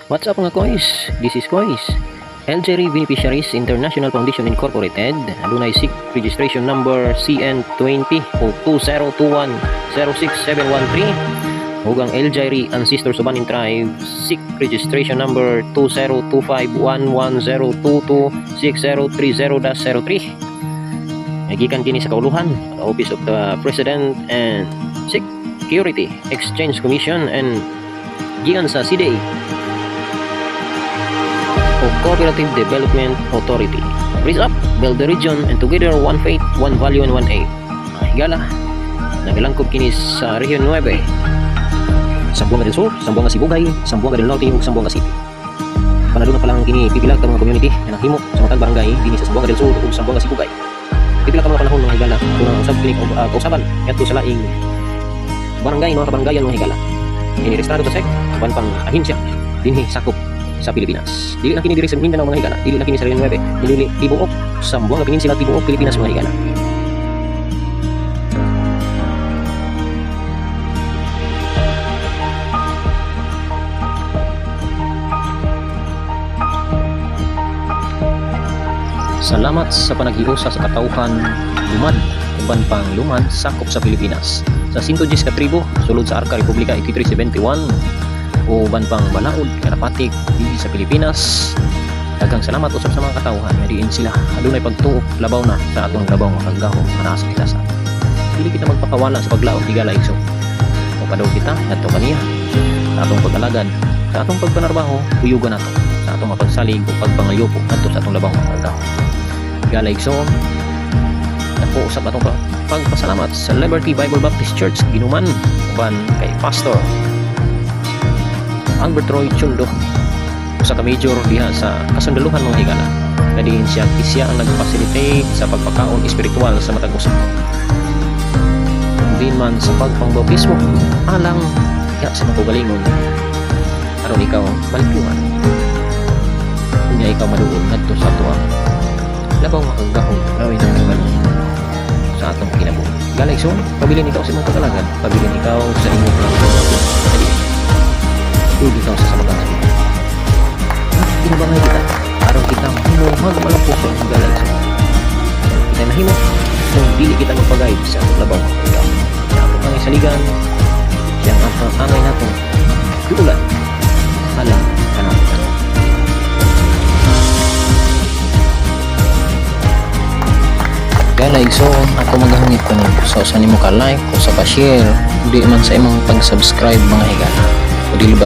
What's up mga kois? This is Kois. LJRE Beneficiaries International Foundation Incorporated, adunay SIC registration number CN20 o 2021-06713. Ug ang LJRE Ancestors Subanin Tribe SIC registration number 2025-110226-030-03. Nagikan kini sa kauluhan, Office of the President and Security Exchange Commission and gikan sa CDA o Cooperative Development Authority. Raise up, build the region, and together one faith, one value, and one aim. Higala, nagalangkob kini sa Region 9, Zamboanga del Sur, Zamboanga Sibugay, Zamboanga del Norte, ug Zamboanga City. Panaduna pa lang kini pipilag ka mga community na naghimo sa matag barangay dinhi sa Zamboanga del Sur ug Zamboanga Sibugay. Pipilag ka mga panahon mga higala kung usab kini kausaban ngadto sa laing barangay, mga kabarangayan mga higala. Inirehistrado sa SEC, ban pang ahinsya dinhi sakop sa Pilipinas. Dili lang kini diri sa Mindanao mga higala, dili lang kini sa Region 9, dili tibuok Zamboanga Peninsula, tibuok Pilipinas mga higala. Salamat sa panaghiusa sa katawhan Luman, uban pang Luman sakop sa Pilipinas. Sa 110 ka tribo sulod sa Arca Republika Equity 71 uban pang balaod kanapatik dili sa Pilipinas. Daghang salamat usab sa mga katawhan nga diin sila adunay pagtuok labaw na sa atong labaw nga kaggahom nga naa sa kilasa. Dili kita magpakawala sa paglaom higala igso. Mapadaw kita ngadto kaniya sa atong pag-alagad, sa atong pagpanarbaho, tuyugan nato sa atong mapagsalig ug pagpangayopo ngadto sa atong labaw nga kaggahom. Higala igso, ako usab atong pagpasalamat sa Liberty Bible Baptist Church Ginuman uban kay Pastor Albert Roy Chundo, usa ka major diha sa kasundaluhan mga higala. Kadiin siya ang nag-facilitate sa pagpakaon espiritual sa matag usa. Din man sa pagpangbautismo alang diha sa makugalingon aron ikaw maligpuan. Unya ikaw maduol ngadto sa tuwa labaw makagahon rawin ang naman sa atong kinabuhi. Galay so, pabilin ikaw sa imong pag-alagad, pabilin ikaw sa imong tuli ikaw sa samatang sa kita. Pinabangay kita, aron kita mahimo magmalapos sa imong galay so. Kita mahimo kung dili kita magpagayad sa atong labaw makagahon. Sa atong pangay saligan, siyang atong angay nato duulan alang kanabutan. Galay so, ako maghangit ko nyo. So, sa nimo ka like o sa pa-share, di man sa imong pag-subscribe mga higala. O di